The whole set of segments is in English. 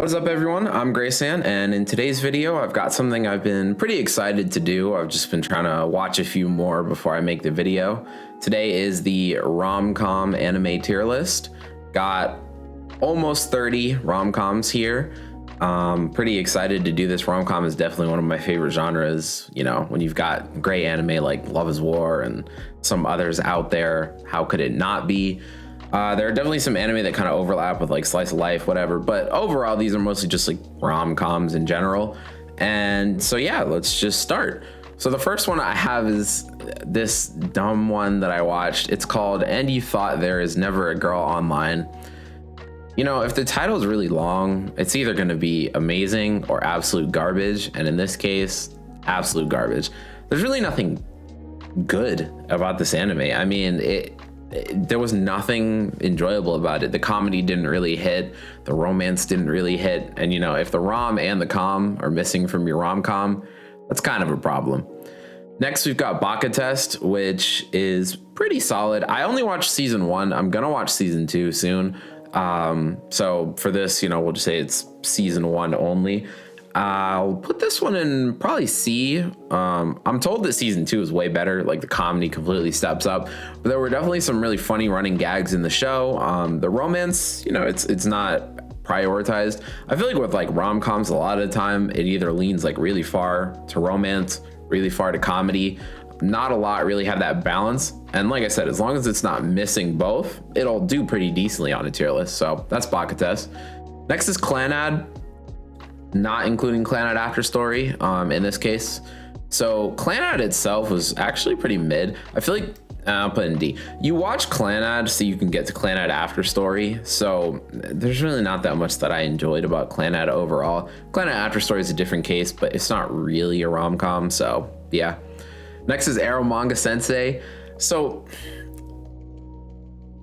What is up, everyone? I'm Grayson, and in today's video I've got something I've been pretty excited to do. I've just been trying to watch a few more before I make the video. Today is the rom-com anime tier list. Got almost 30 rom-coms here. Pretty excited to do this. Rom-com is definitely one of my favorite genres. You know, when you've got great anime like Love is War and some others out there, how could it not be? There are definitely some anime that kind of overlap with like slice of life, whatever, but overall these are mostly just like rom-coms in general. And so yeah, let's just start. So the first one I have is this dumb one that I watched. It's called And You Thought There Is Never a Girl Online. You know, if the title is really long, it's either going to be amazing or absolute garbage, and in this case, absolute garbage. There's really nothing good about this anime. I mean, there was nothing enjoyable about it. The comedy didn't really hit, the romance didn't really hit, and you know, if the rom and the com are missing from your rom-com, that's kind of a problem. Next, we've got Baka Test, which is pretty solid. I only watched season 1. I'm gonna watch season 2 soon. So for this, you know, we'll just say it's season 1 only. I'll put this one in probably C. I'm told that season 2 is way better, like the comedy completely steps up, but there were definitely some really funny running gags in the show. The romance, you know, it's not prioritized. I feel like with like rom-coms, a lot of the time it either leans like really far to romance, really far to comedy. Not a lot really have that balance, and like I said, as long as it's not missing both, it'll do pretty decently on a tier list. So that's Baka Test. Next is Clannad, not including Clannad After Story in this case. So Clannad itself was actually pretty mid. I feel like I'll put it in D. You watch Clannad so you can get to Clannad After Story, so there's really not that much that I enjoyed about Clannad overall. Clannad After Story is a different case, but it's not really a rom-com, so yeah. Next is Eromanga Sensei. So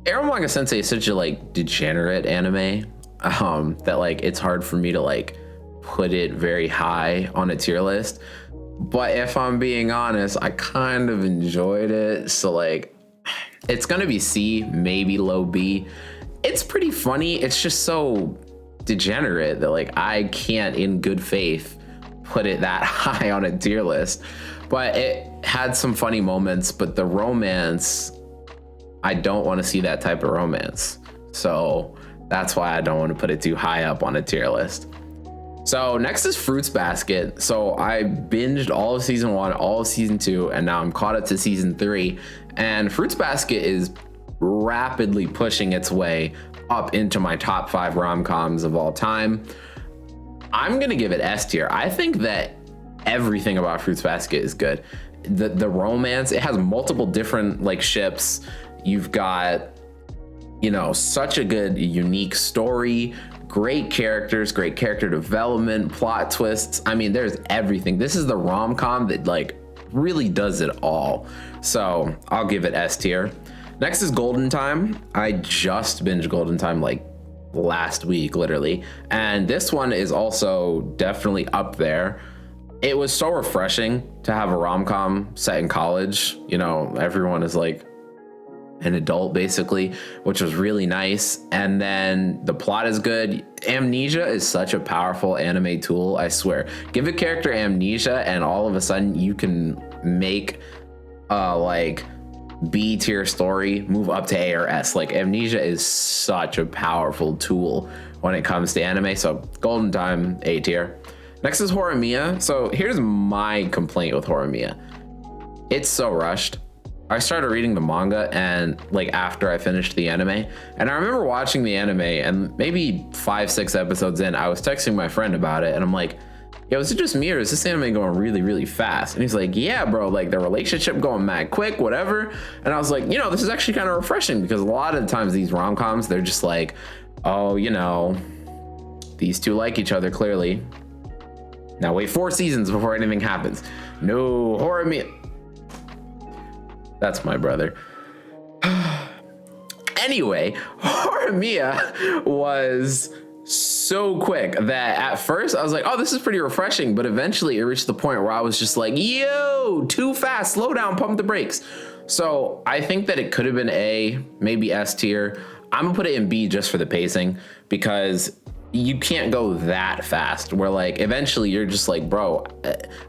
Eromanga Sensei is such a like degenerate anime that like it's hard for me to like put it very high on a tier list. But if I'm being honest, I kind of enjoyed it. So like it's gonna be C, maybe low B. It's pretty funny. It's just so degenerate that like I can't in good faith put it that high on a tier list. But it had some funny moments, but the romance, I don't want to see that type of romance. So that's why I don't want to put it too high up on a tier list. So next is Fruits Basket. So I binged all of season 1, all of season 2, and now I'm caught up to season 3. And Fruits Basket is rapidly pushing its way up into my top 5 rom-coms of all time. I'm gonna give it S tier. I think that everything about Fruits Basket is good. The romance, it has multiple different like ships. You've got, you know, such a good unique story, great characters, great character development, plot twists. I mean, there's everything. This is the rom-com that like really does it all. So I'll give it S tier. Next is Golden Time. I just binged Golden Time like last week, literally. And this one is also definitely up there. It was so refreshing to have a rom-com set in college. You know, everyone is like an adult basically, which was really nice. And then the plot is good. Amnesia is such a powerful anime tool, I swear. Give a character amnesia and all of a sudden you can make like B tier story move up to A or S. Like amnesia is such a powerful tool when it comes to anime. So Golden Time, A tier. Next is Horimiya. So here's my complaint with Horimiya. It's so rushed. I started reading the manga and like after I finished the anime, and I remember watching the anime and maybe 5-6 episodes in, I was texting my friend about it and I'm like, yo, is it just me or is this anime going really, really fast? And he's like, yeah, bro, like the relationship going mad quick, whatever. And I was like, you know, this is actually kind of refreshing because a lot of the times these rom-coms, they're just like, oh, you know, these two like each other clearly. Now wait 4 seasons before anything happens. No, Horimiya. That's my brother. Anyway, Horimiya was so quick that at first I was like, oh, this is pretty refreshing. But eventually it reached the point where I was just like, yo, too fast, slow down, pump the brakes. So I think that it could have been A, maybe S tier. I'm gonna put it in B just for the pacing because you can't go that fast where like eventually you're just like, bro,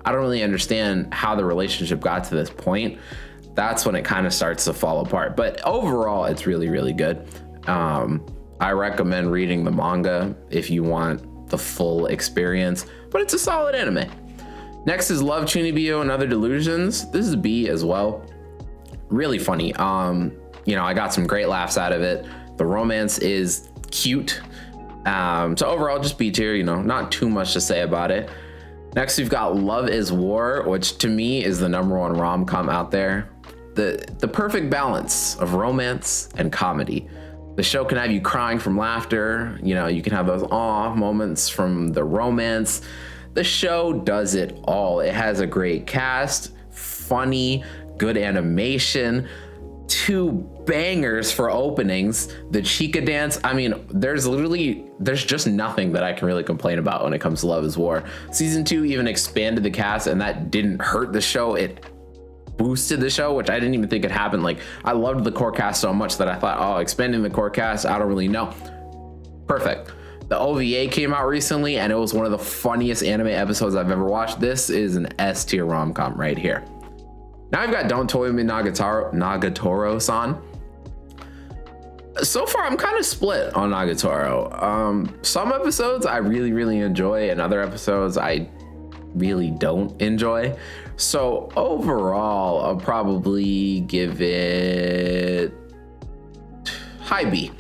I don't really understand how the relationship got to this point. That's when it kind of starts to fall apart. But overall, it's really, really good. I recommend reading the manga if you want the full experience, but it's a solid anime. Next is Love, Chunibyo and Other Delusions. This is B as well. Really funny. I got some great laughs out of it. The romance is cute. So overall, just B tier, not too much to say about it. Next, we've got Love is War, which to me is the #1 rom-com out there. The perfect balance of romance and comedy. The show can have you crying from laughter. You can have those aw moments from the romance. The show does it all. It has a great cast, funny, good animation, 2 bangers for openings. The Chica dance. I mean, there's just nothing that I can really complain about when it comes to Love is War. Season 2 even expanded the cast, and that didn't hurt the show. It boosted the show, which I didn't even think it happened. Like, I loved the core cast so much that I thought, oh, expanding the core cast, I don't really know. Perfect. The OVA came out recently, and it was one of the funniest anime episodes I've ever watched. This is an S tier rom-com right here. Now I've got Don't Toy Me Nagatoro-san. So far, I'm kind of split on Nagatoro. Some episodes I really, really enjoy, and other episodes I really don't enjoy. So overall, I'll probably give it high B.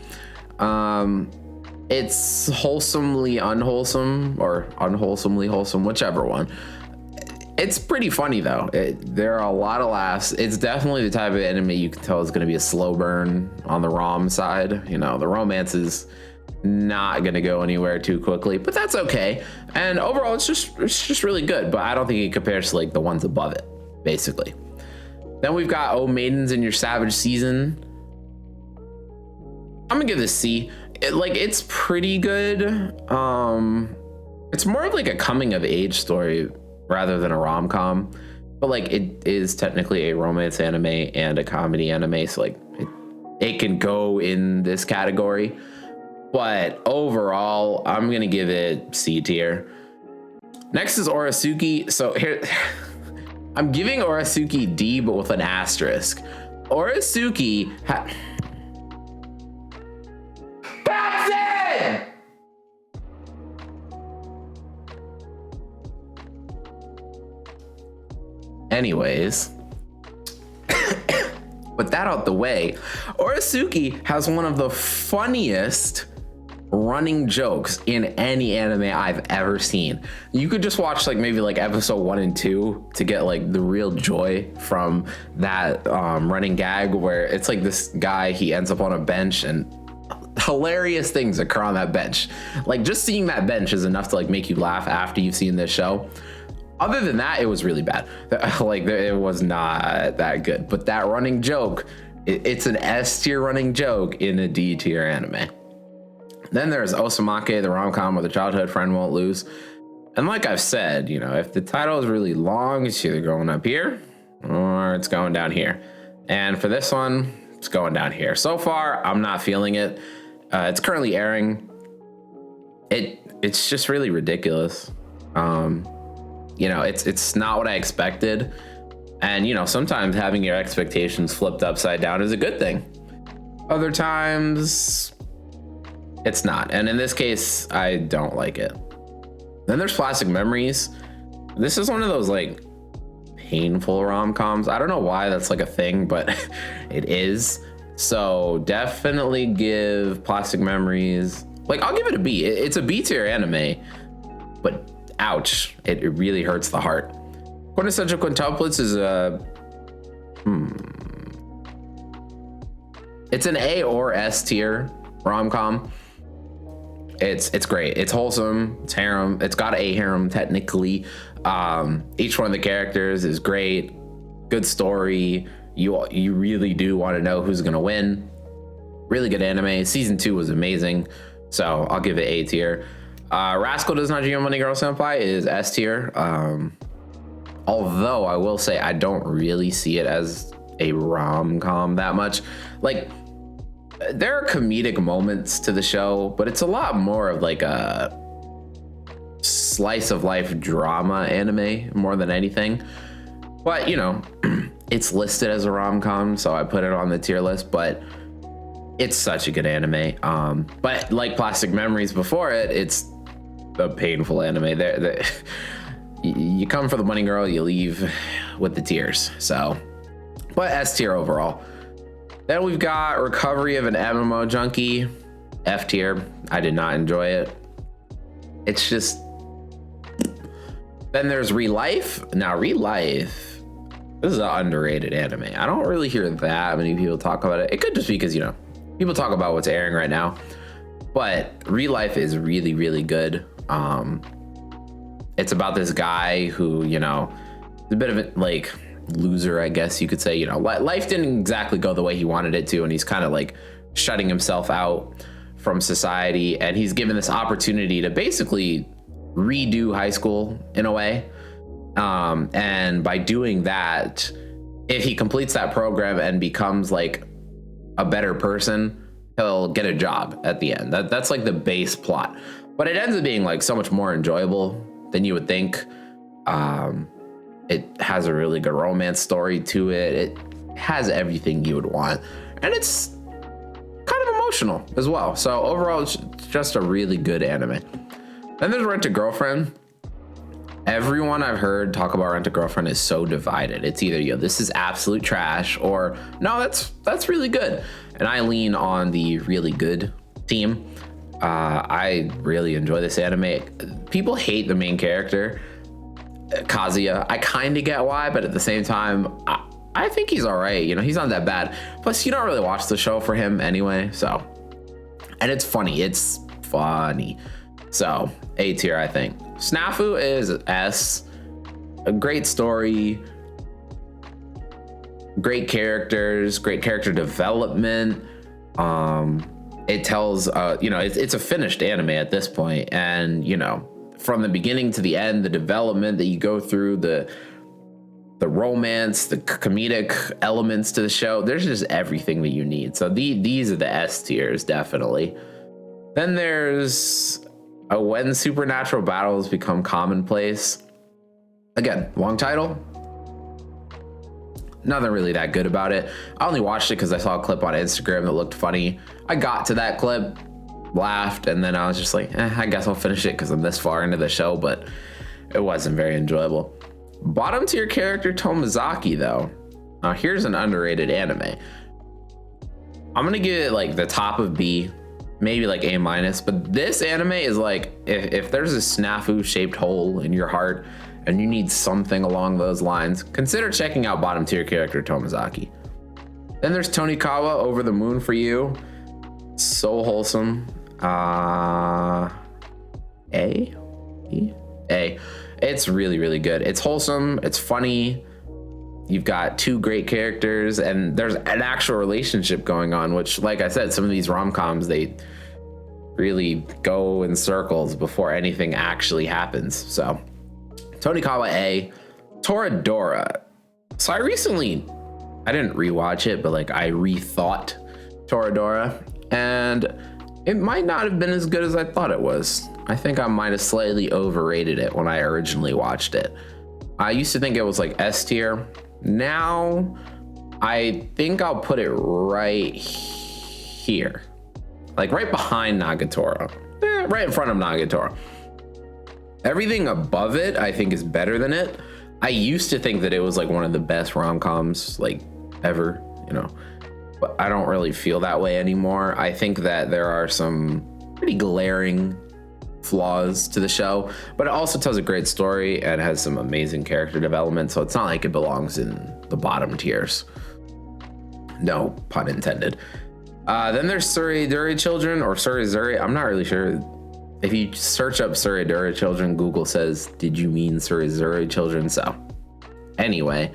It's wholesomely unwholesome or unwholesomely wholesome, whichever one. It's pretty funny though. There are a lot of laughs. It's definitely the type of anime you can tell is going to be a slow burn on the rom side. The romance is not going to go anywhere too quickly, but that's okay. And overall, it's just really good. But I don't think it compares to like the ones above it, basically. Then we've got Oh Maidens in Your Savage Season. I'm gonna give this C. It's pretty good. It's more of like a coming of age story rather than a rom-com, but like it is technically a romance anime and a comedy anime, so like it can go in this category. But overall, I'm gonna give it C tier. Next is Oresuki. So here I'm giving Oresuki D, but with an asterisk. Oresuki Paxton! Anyways, with that out the way, Oresuki has one of the funniest running jokes in any anime I've ever seen. You could just watch maybe episode 1 and 2 to get the real joy from that running gag where it's this guy, he ends up on a bench and hilarious things occur on that bench. Just seeing that bench is enough to make you laugh after you've seen this show. Other than that, it was really bad. It was not that good. But that running joke, it's an S tier running joke in a D tier anime. Then there's Osamake, the rom-com where the childhood friend won't lose. And like I've said, if the title is really long, it's either going up here or it's going down here. And for this one, it's going down here. So far, I'm not feeling it. It's currently airing. It's just really ridiculous. It's not what I expected. And, sometimes having your expectations flipped upside down is a good thing. Other times, it's not. And in this case, I don't like it. Then there's Plastic Memories. This is one of those, painful rom-coms. I don't know why that's a thing, but it is. So definitely give Plastic Memories, I'll give it a B. It's a B tier anime, but ouch, it really hurts the heart. Quintessential Quintuplets is it's an A or S tier rom-com. It's great. It's wholesome. It's harem. It's got a harem technically. Each one of the characters is great. Good story. You really do want to know who's gonna win. Really good anime. Season 2 was amazing, so I'll give it A tier. Rascal Does Not Dream of Money Girl Senpai is S tier. Although I will say I don't really see it as a rom-com that much. there are comedic moments to the show, but it's a lot more of like a slice of life drama anime more than anything. But you know, it's listed as a rom-com, so I put it on the tier list, but it's such a good anime. But like Plastic Memories before it, it's a painful anime. You come for the money, girl, you leave with the tears. So, but S tier overall. Then we've got Recovery of an MMO Junkie, F tier. I did not enjoy it. It's just. Then there's Relife. Now Relife, this is an underrated anime. I don't really hear that many people talk about it. It could just be because, you know, people talk about what's airing right now. But Relife is really, really good. It's about this guy who, you know, is a bit of a like loser, I guess you could say. You know, life didn't exactly go the way he wanted it to, and he's kind of like shutting himself out from society, and he's given this opportunity to basically redo high school in a way. And by doing that, if he completes that program and becomes like a better person, he'll get a job at the end. That's like the base plot, but it ends up being like so much more enjoyable than you would think. It has a really good romance story to it. It has everything you would want, and it's kind of emotional as well. So overall, it's just a really good anime. Then there's Rent a Girlfriend. Everyone I've heard talk about Rent a Girlfriend is so divided. It's either, yo, this is absolute trash, or no, that's really good. And I lean on the really good team. I really enjoy this anime. People hate the main character, Kazuya. I kind of get why, but at the same time, I think he's all right. You know, he's not that bad. Plus, you don't really watch the show for him anyway. So, and it's funny. It's funny. So, A tier, I think. Snafu is S. A great story, great characters, great character development. It tells, you know, it's a finished anime at this point, and you know, from the beginning to the end, the development that you go through, the romance, the comedic elements to the show, there's just everything that you need. So these are the S tiers, definitely. Then there's When Supernatural Battles Become Commonplace. Again, long title. Nothing really that good about it. I only watched it because I saw a clip on Instagram that looked funny. I got to that clip, laughed, and then I was just like, I guess I'll finish it because I'm this far into the show, but it wasn't very enjoyable. Bottom tier character Tomozaki, though. Now, here's an underrated anime. I'm going to give it like the top of B, maybe like A-, but this anime is like, if there's a snafu shaped hole in your heart and you need something along those lines, consider checking out bottom tier character Tomozaki. Then there's Tonikawa, Over the Moon for You. So wholesome. A. It's really, really good. It's wholesome. It's funny. You've got two great characters, and there's an actual relationship going on, which, like I said, some of these rom-coms, they really go in circles before anything actually happens. So Tonikawa A. Toradora. So I didn't rewatch it, but like I rethought Toradora, and it might not have been as good as I thought it was. I think I might have slightly overrated it when I originally watched it. I used to think it was like S tier. Now I think I'll put it right here, like right behind Nagatoro, right in front of Nagatoro. Everything above it I think is better than it. I used to think that it was like one of the best rom-coms like ever, you know, but I don't really feel that way anymore. I think that there are some pretty glaring flaws to the show, but it also tells a great story and has some amazing character development, so it's not like it belongs in the bottom tiers. No pun intended. Then there's Suriduri Children, or Surizuri. I'm not really sure. If you search up Suriduri Children, Google says, did you mean Surizuri Children? So anyway,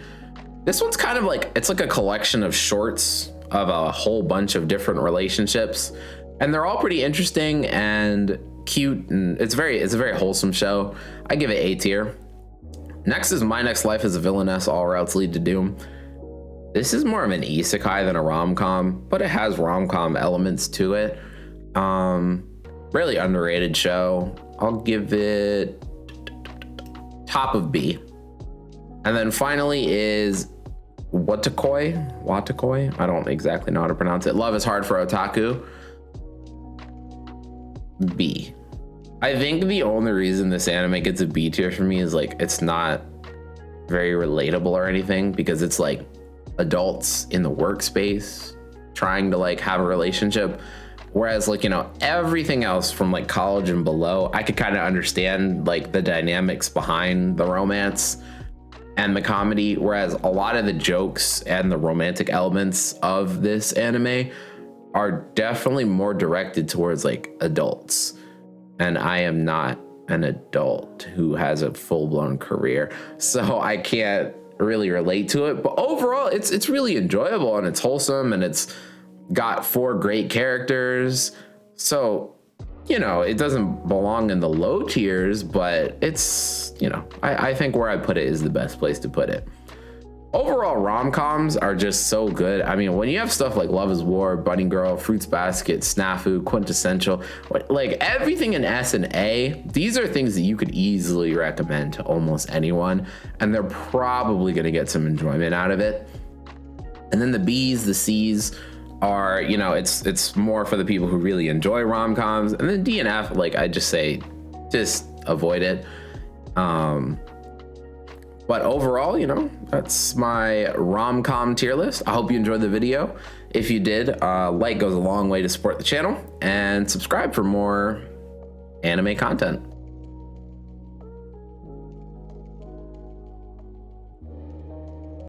this one's kind of like, it's like a collection of shorts of a whole bunch of different relationships, and they're all pretty interesting and cute, and it's a very wholesome show. I give it A tier. Next is My Next Life as a Villainess, All Routes Lead to Doom. This is more of an isekai than a rom-com, but it has rom-com elements to it. Really underrated show. I'll give it top of B. And then finally is Watakoi. I don't exactly know how to pronounce it. Love is Hard for Otaku. B. I think the only reason this anime gets a B tier for me is like it's not very relatable or anything, because it's like adults in the workspace trying to like have a relationship, whereas like, you know, everything else from like college and below, I could kind of understand like the dynamics behind the romance and the comedy, whereas a lot of the jokes and the romantic elements of this anime are definitely more directed towards like adults, and I am not an adult who has a full-blown career, so I can't really relate to it. But overall, it's really enjoyable, and it's wholesome, and it's got 4 great characters. So, you know, it doesn't belong in the low tiers, but it's, you know, I think where I put it is the best place to put it. Overall, rom-coms are just so good. I mean, when you have stuff like Love is War, Bunny Girl, Fruits Basket, Snafu, Quintessential, like everything in S and A, these are things that you could easily recommend to almost anyone, and they're probably going to get some enjoyment out of it. And then the B's, the C's are, you know, it's more for the people who really enjoy rom-coms. And then D and F, like I just say, just avoid it. But overall, you know, that's my rom-com tier list. I hope you enjoyed the video. If you did, like goes a long way to support the channel, and subscribe for more anime content.